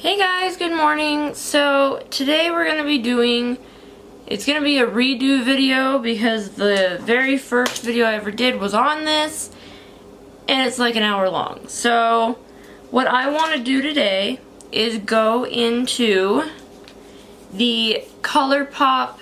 Hey guys, good morning. So today we're going to be doing, it's going to be a redo video because the very first video I ever did was on this and it's like an hour long. So what I want to do today is go into the ColourPop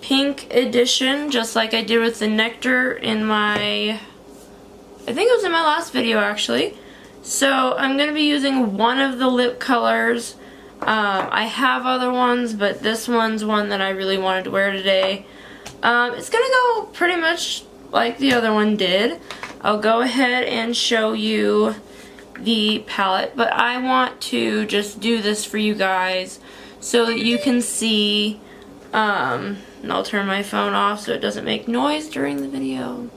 Pink Edition, just like I did with the Nectar in my, I think it was in my last video actually. So I'm going to be using one of the lip colors. I have other ones, but this one's one that I really wanted to wear today. It's going to go pretty much like the other one did. I'll go ahead and show you the palette, but I want to just do this for you guys so that you can see, and I'll turn my phone off so it doesn't make noise during the video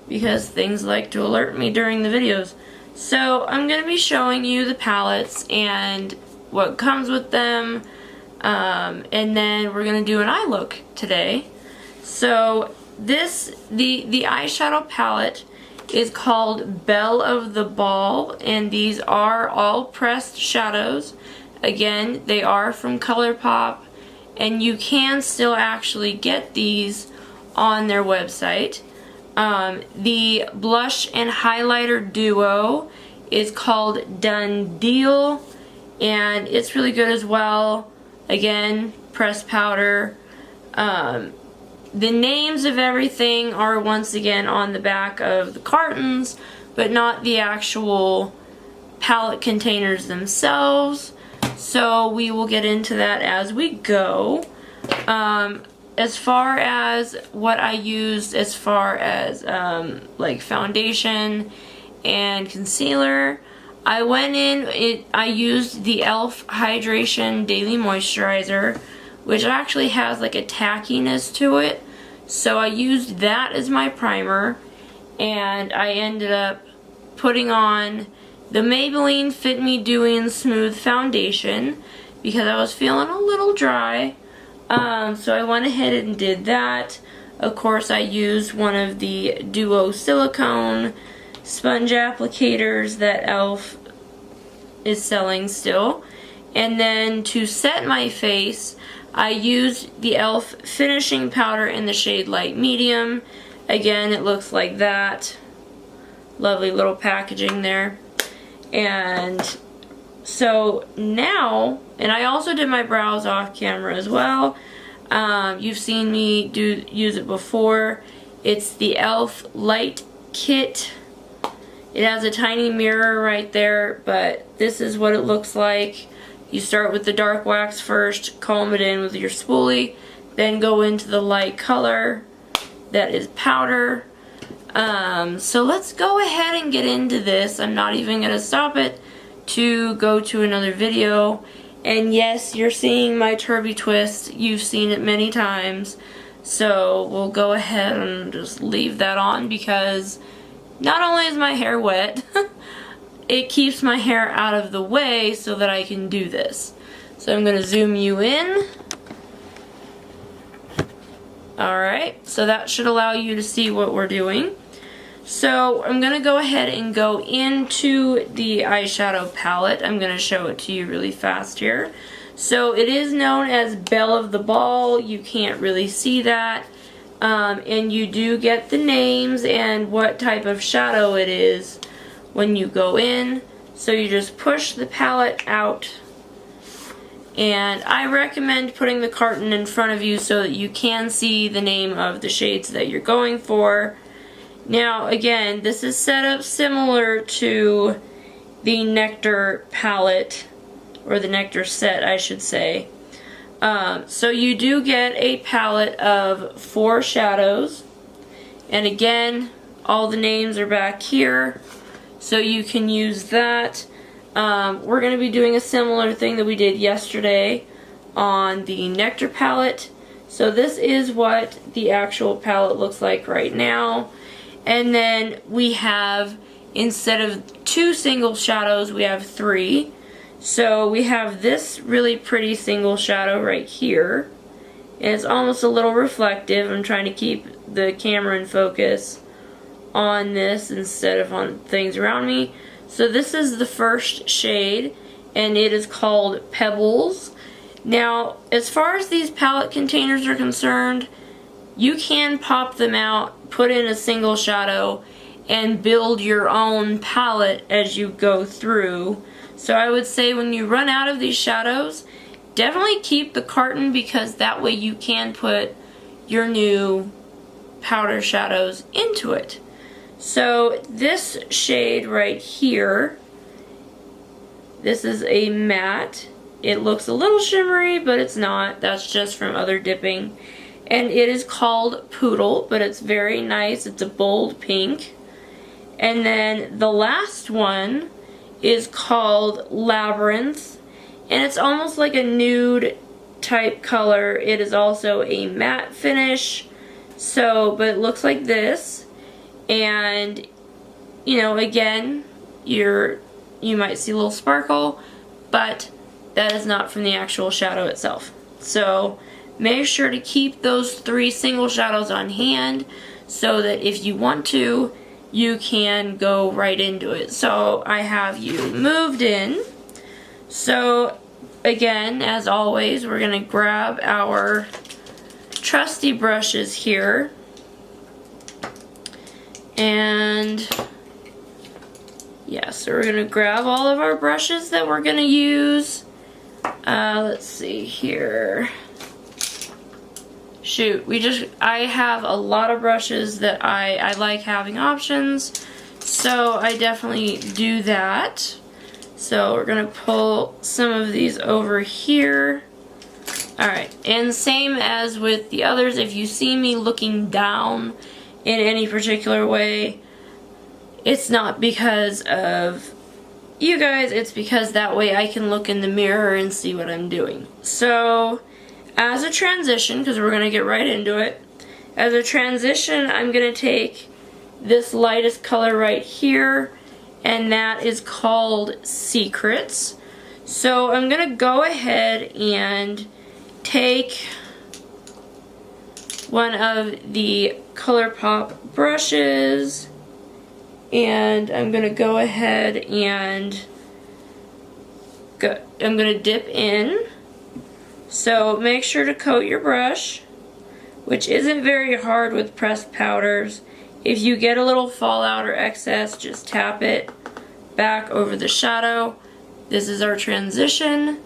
because things like to alert me during the videos. So I'm going to be showing you the palettes and what comes with them, and then we're going to do an eye look today. So this, the eyeshadow palette is called Belle of the Ball, and these are all pressed shadows. Again, they are from ColourPop, and you can still actually get these on their website. The blush and highlighter duo is called Done Deal, and it's really good as well. Again, pressed powder. The names of everything are once again on the back of the cartons, but not the actual palette containers themselves. So we will get into that as we go. As far as what I used as far as like foundation and concealer, I went in, I used the e.l.f. Hydration Daily Moisturizer, which actually has like a tackiness to it. So I used that as my primer, and I ended up putting on the Maybelline Fit Me Dewy and Smooth Foundation because I was feeling a little dry. So I went ahead and did that. Of course, I used one of the Duo silicone sponge applicators that e.l.f. is selling still. And then to set my face, I used the e.l.f. finishing powder in the shade Light Medium. Again, it looks like that. Lovely little packaging there. And so now, and I also did my brows off camera as well. You've seen me use it before. It's the e.l.f. Light Kit. It has a tiny mirror right there, but this is what it looks like. You start with the dark wax first, comb it in with your spoolie, then go into the light color that is powder. So let's go ahead and get into this. I'm not even going to stop it to go to another video. And yes, you're seeing my turby twist. You've seen it many times. So we'll go ahead and just leave that on because not only is my hair wet, it keeps my hair out of the way so that I can do this. So I'm going to zoom you in. Alright, so that should allow you to see what we're doing. So I'm going to go ahead and go into the eyeshadow palette. I'm going to show it to you really fast here. So it is known as Belle of the Ball. You can't really see that. And you do get the names and what type of shadow it is when you go in. So you just push the palette out. And I recommend putting the carton in front of you so that you can see the name of the shades that you're going for. Now again, this is set up similar to the Nectar palette, or the Nectar set I should say. So you do get a palette of 4 shadows, and again all the names are back here so you can use that. We're going to be doing a similar thing that we did yesterday on the Nectar palette. So this is what the actual palette looks like right now. And then we have, instead of 2 single shadows, we have 3. So we have this really pretty single shadow right here. And it's almost a little reflective. I'm trying to keep the camera in focus on this instead of on things around me. So this is the first shade, and it is called Pebbles. Now, as far as these palette containers are concerned, you can pop them out, put in a single shadow, and build your own palette as you go through. So I would say when you run out of these shadows, definitely keep the carton, because that way you can put your new powder shadows into it. So this shade right here, this is a matte. It looks a little shimmery, but it's not. That's just from other dipping. And it is called Poodle, but it's very nice. It's a bold pink. And then the last one is called Labyrinth, and it's almost like a nude type color. It is also a matte finish, so, but it looks like this. And, you know, again, you might see a little sparkle, but that is not from the actual shadow itself. So make sure to keep those 3 single shadows on hand so that if you want to, you can go right into it. So I have you moved in. So again, as always, we're going to grab our trusty brushes here. And yeah, so we're going to grab all of our brushes that we're going to use. Let's see here. Shoot, I have a lot of brushes that I like having options, so I definitely do that. So we're going to pull some of these over here. Alright, and same as with the others, if you see me looking down in any particular way, it's not because of you guys, it's because that way I can look in the mirror and see what I'm doing. So as a transition, because we're going to get right into it, as a transition I'm going to take this lightest color right here, and that is called Secrets. So I'm going to go ahead and take one of the ColourPop brushes, and I'm going to go ahead and I'm going to dip in. So make sure to coat your brush, which isn't very hard with pressed powders. If you get a little fallout or excess, just tap it back over the shadow. This is our transition.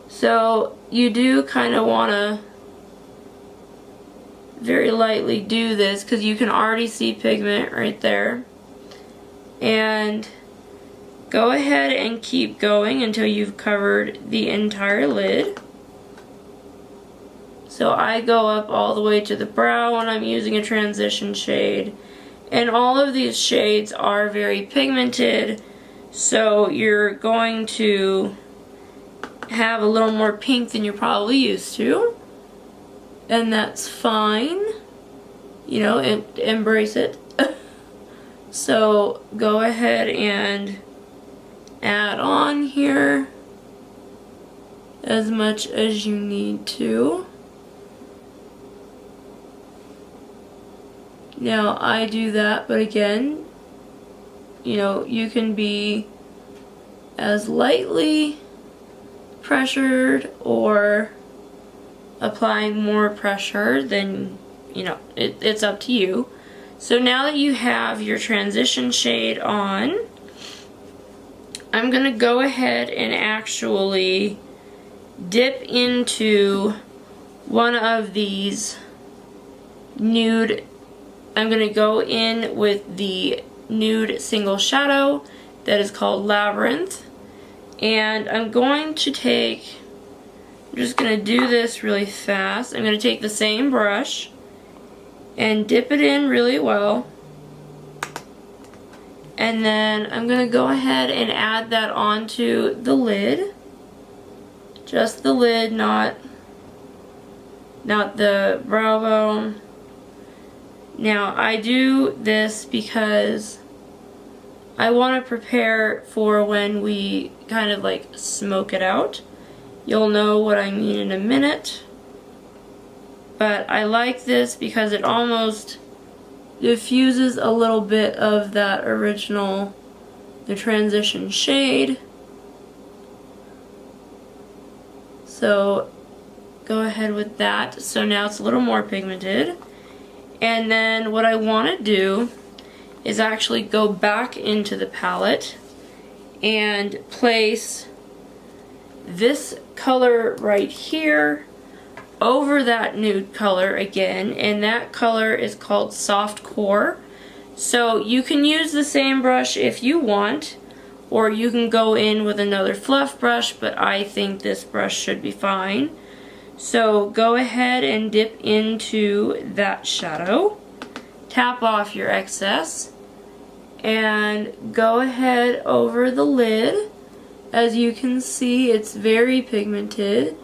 So you do kind of want to very lightly do this because you can already see pigment right there. And go ahead and keep going until you've covered the entire lid. So I go up all the way to the brow when I'm using a transition shade. And all of these shades are very pigmented, so you're going to have a little more pink than you're probably used to. And that's fine. You know, embrace it. So go ahead and add on here as much as you need to. Now I do that, but again, you know, you can be as lightly pressured or applying more pressure, then, you know, it's up to you. So now that you have your transition shade on, I'm going to go ahead and actually dip into one of these nude. I'm going to go in with the nude single shadow that is called Labyrinth. And I'm going to take, I'm just going to do this really fast. I'm going to take the same brush and dip it in really well. And then I'm going to go ahead and add that onto the lid. Just the lid, not the brow bone. Now I do this because I want to prepare for when we kind of like smoke it out. You'll know what I mean in a minute. But I like this because it almost diffuses a little bit of that original, the transition shade. So go ahead with that. So now it's a little more pigmented. And then what I want to do is actually go back into the palette and place this color right here over that nude color again, and that color is called Soft Core. So you can use the same brush if you want, or you can go in with another fluff brush, but I think this brush should be fine. So go ahead and dip into that shadow, tap off your excess, and go ahead over the lid. As you can see, it's very pigmented.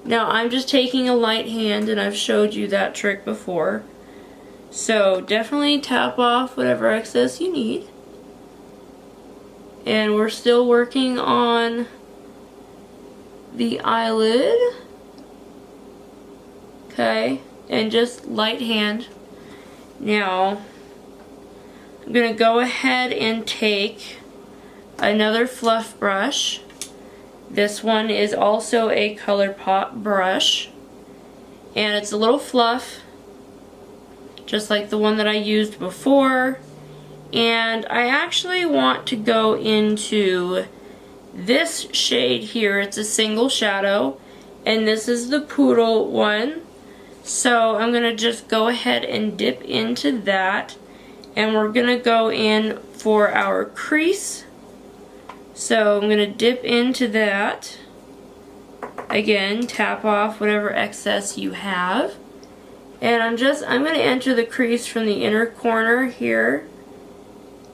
Now I'm just taking a light hand, and I've showed you that trick before. So definitely tap off whatever excess you need. And we're still working on the eyelid. Okay, and just light hand. Now I'm going to go ahead and take another fluff brush. This one is also a ColourPop brush, and it's a little fluff, just like the one that I used before. And I actually want to go into this shade here. It's a single shadow, and this is the Poodle one. So I'm going to just go ahead and dip into that, and we're going to go in for our crease. So I'm going to dip into that. Again, tap off whatever excess you have. And I'm going to enter the crease from the inner corner here,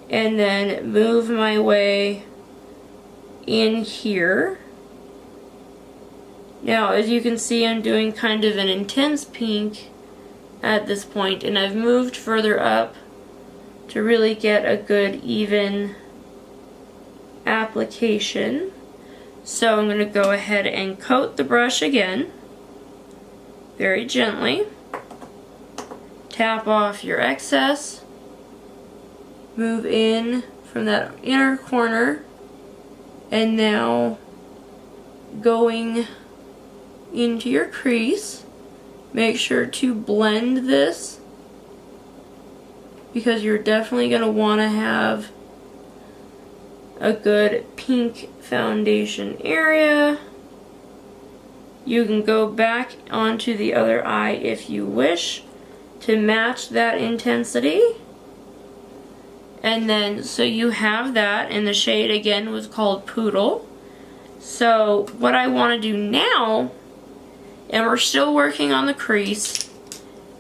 and then move my way in here. Now, as you can see, I'm doing kind of an intense pink at this point, and I've moved further up to really get a good even application. So I'm going to go ahead and coat the brush again, very gently. Tap off your excess, move in from that inner corner, and now going into your crease. Make sure to blend this, because you're definitely going to want to have a good pink foundation area. You can go back onto the other eye if you wish to match that intensity. And then, so you have that, and the shade again was called Poodle. So what I want to do now, and we're still working on the crease,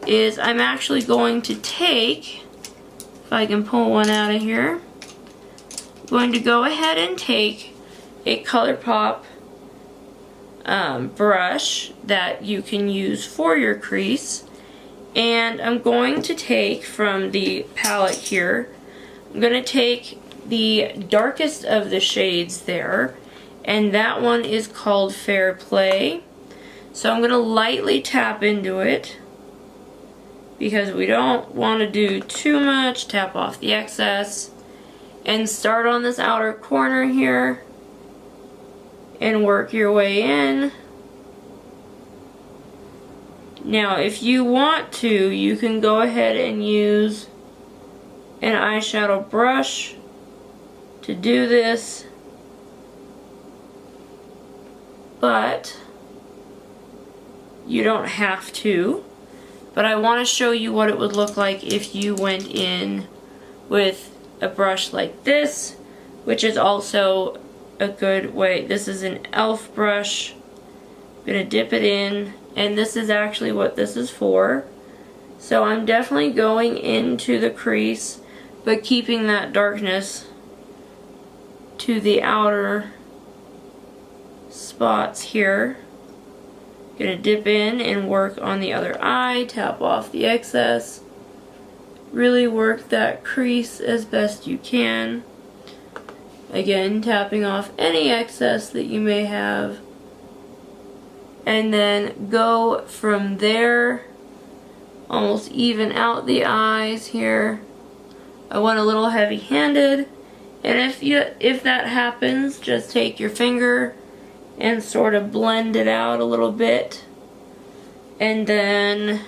is I'm actually going to take, if I can pull one out of here, I'm going to go ahead and take a ColourPop brush that you can use for your crease, and I'm going to take from the palette here, I'm going to take the darkest of the shades there, and that one is called Fair Play. So I'm going to lightly tap into it, because we don't want to do too much. Tap off the excess and start on this outer corner here and work your way in. Now if you want to, you can go ahead and use an eyeshadow brush to do this, but you don't have to. But I want to show you what it would look like if you went in with a brush like this, which is also a good way. This is an e.l.f. brush. I'm going to dip it in, and this is actually what this is for. So I'm definitely going into the crease, but keeping that darkness to the outer spots here. Gonna dip in and work on the other eye, tap off the excess, really work that crease as best you can. Again, tapping off any excess that you may have, and then go from there, almost even out the eyes here. I went a little heavy-handed, and if that happens, just take your finger and sort of blend it out a little bit. And then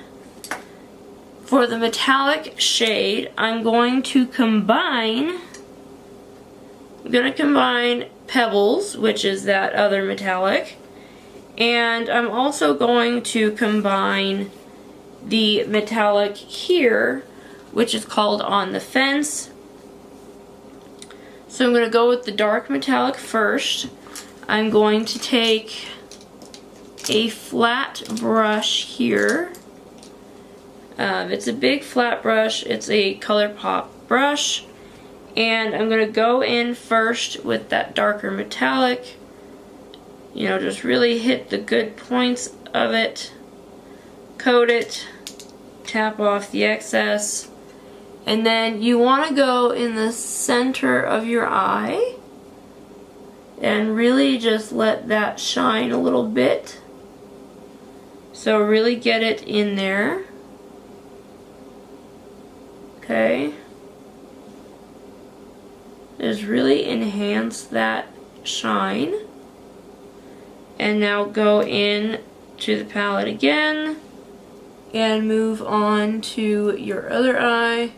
for the metallic shade, I'm going to combine Pebbles, which is that other metallic, and I'm also going to combine the metallic here, which is called On the Fence. So I'm going to go with the dark metallic first. I'm going to take a flat brush here. It's a big flat brush. It's a ColourPop brush. And I'm going to go in first with that darker metallic. You know, just really hit the good points of it. Coat it. Tap off the excess. And then you want to go in the center of your eye. And really just let that shine a little bit. So really get it in there. Okay. Just really enhance that shine. And now go in to the palette again and move on to your other eye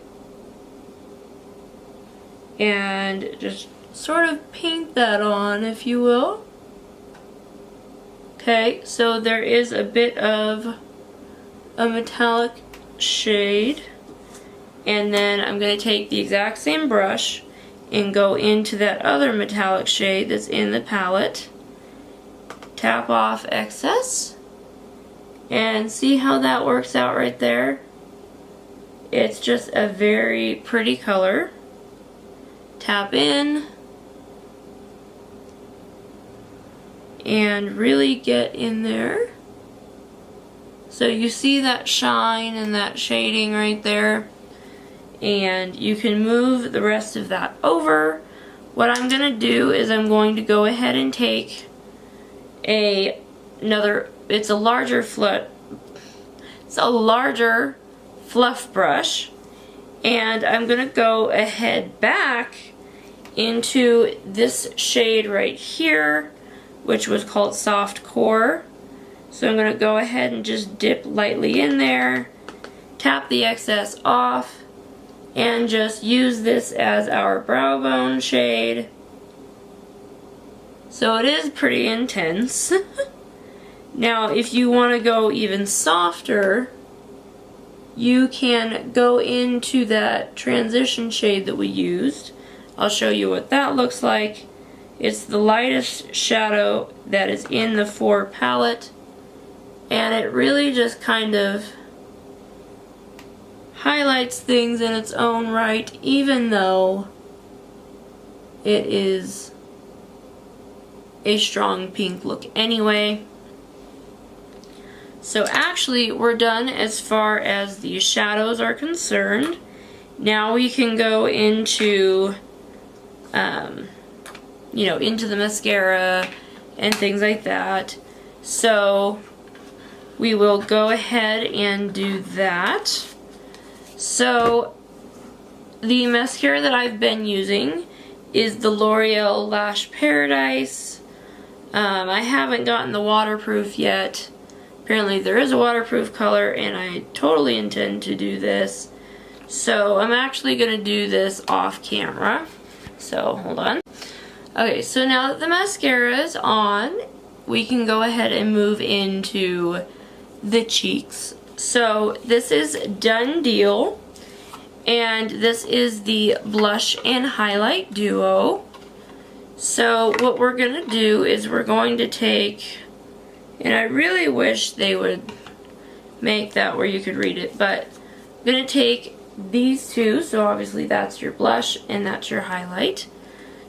and just sort of paint that on, if you will. Okay, so there is a bit of a metallic shade, and then I'm going to take the exact same brush and go into that other metallic shade that's in the palette. Tap off excess and see how that works out right there. It's just a very pretty color. Tap in and really get in there. So you see that shine and that shading right there, and you can move the rest of that over. What I'm going to do is I'm going to go ahead and take it's a larger fluff brush, and I'm going to go ahead back into this shade right here, which was called Soft Core. So I'm going to go ahead and just dip lightly in there, tap the excess off, and just use this as our brow bone shade. So it is pretty intense. Now if you want to go even softer, you can go into that transition shade that we used. I'll show you what that looks like. It's the lightest shadow that is in the 4 palette, and it really just kind of highlights things in its own right, even though it is a strong pink look anyway. So actually we're done as far as the shadows are concerned. Now we can go into you know, into the mascara and things like that. So we will go ahead and do that. So the mascara that I've been using is the L'Oreal Lash Paradise. I haven't gotten the waterproof yet. Apparently there is a waterproof color, and I totally intend to do this. So I'm actually going to do this off camera. So hold on. Okay, so now that the mascara is on, we can go ahead and move into the cheeks. So this is Done Deal, and this is the Blush and Highlight Duo. So what we're going to do is we're going to take, and I really wish they would make that where you could read it, but I'm going to take these two, so obviously that's your blush and that's your highlight.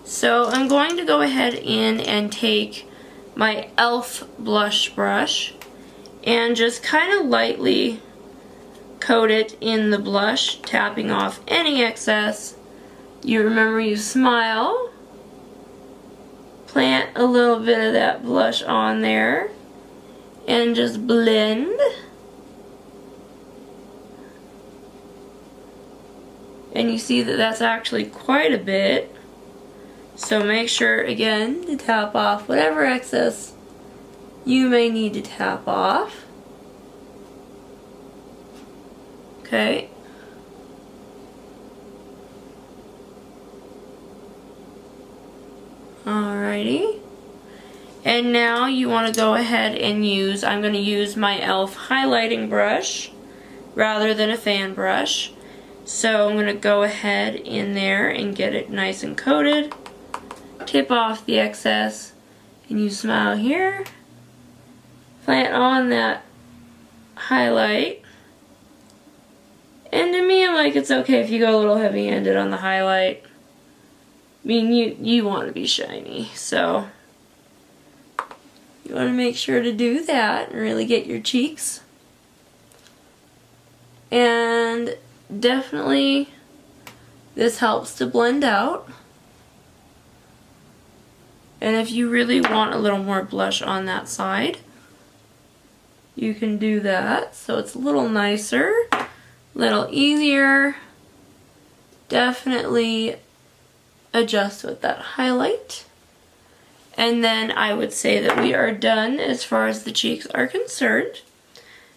So I'm going to go ahead in and take my e.l.f. blush brush and just kind of lightly coat it in the blush, tapping off any excess. You remember, you smile. Plant a little bit of that blush on there and just blend. And you see that that's actually quite a bit. So make sure, again, to tap off whatever excess you may need to tap off. Okay. Alrighty. And now you want to go ahead and use, I'm going to use my e.l.f. highlighting brush rather than a fan brush. So I'm going to go ahead in there and get it nice and coated. Tip off the excess. And you smile here. Plant on that highlight. And to me, I'm like, it's okay if you go a little heavy-handed on the highlight. I mean, you want to be shiny, so you want to make sure to do that and really get your cheeks. And definitely this helps to blend out. And if you really want a little more blush on that side, you can do that so it's a little nicer, a little easier. Definitely adjust with that highlight. And then I would say that we are done as far as the cheeks are concerned.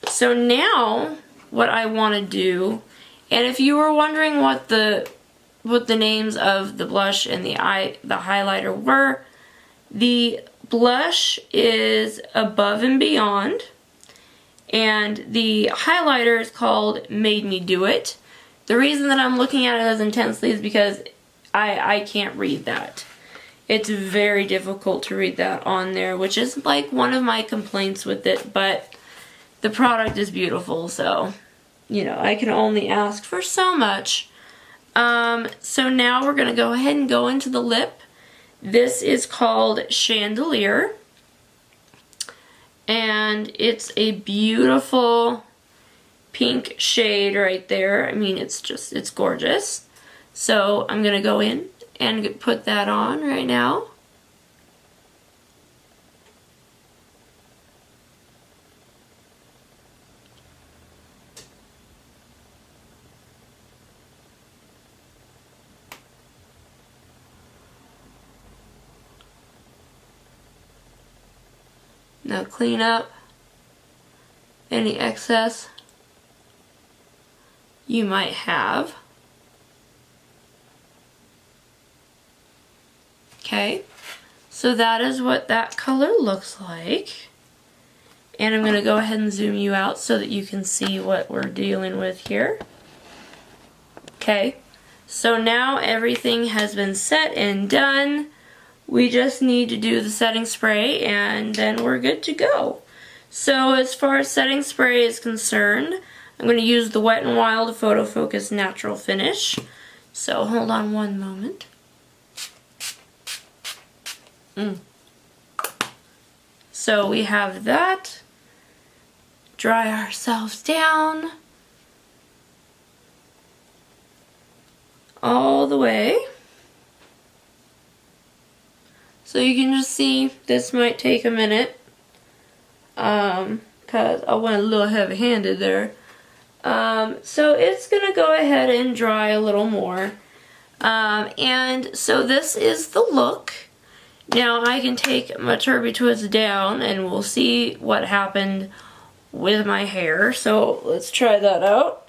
So now what I want to do, and if you were wondering what the names of the blush and the highlighter were, the blush is Above and Beyond, and the highlighter is called Made Me Do It. The reason that I'm looking at it as intensely is because I can't read that. It's very difficult to read that on there, which is like one of my complaints with it, but the product is beautiful, so, you know, I can only ask for so much. So now we're going to go ahead and go into the lip. This is called Chandelier, and it's a beautiful pink shade right there. I mean, it's gorgeous. So I'm going to go in and put that on right now. Now clean up any excess you might have. Okay, so that is what that color looks like. And I'm going to go ahead and zoom you out so that you can see what we're dealing with here. Okay, so now everything has been set and done. We just need to do the setting spray and then we're good to go. So as far as setting spray is concerned, I'm going to use the Wet n Wild Photo Focus Natural Finish. So hold on one moment. So we have that. Dry ourselves down all the way. So you can just see this might take a minute because I went a little heavy-handed there. So it's gonna go ahead and dry a little more. And so this is the look. Now I can take my Turby Twist down and we'll see what happened with my hair. So let's try that out.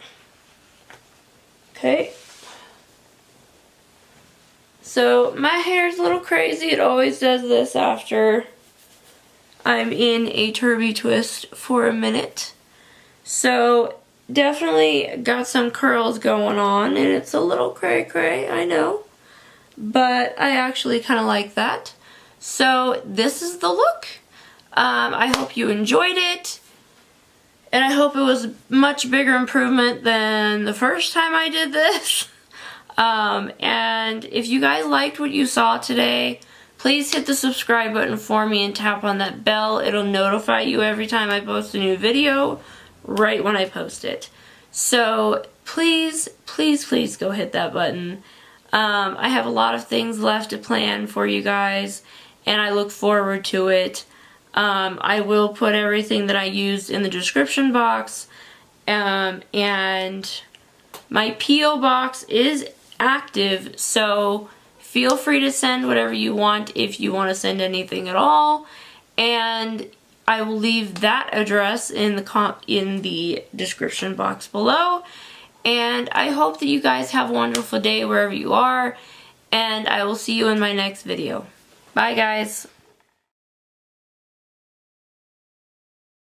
Okay. So my hair is a little crazy. It always does this after I'm in a Turby Twist for a minute. So definitely got some curls going on and it's a little cray-cray, I know. But I actually kind of like that. So this is the look. I hope you enjoyed it. And I hope it was a much bigger improvement than the first time I did this. And if you guys liked what you saw today, please hit the subscribe button for me and tap on that bell. It'll notify you every time I post a new video, right when I post it. So please, please, please go hit that button. I have a lot of things left to plan for you guys, and I look forward to it. I will put everything that I used in the description box, and my P.O. box is active, so feel free to send whatever you want if you want to send anything at all. And I will leave that address in the description box below. And I hope that you guys have a wonderful day wherever you are. And I will see you in my next video. Bye, guys.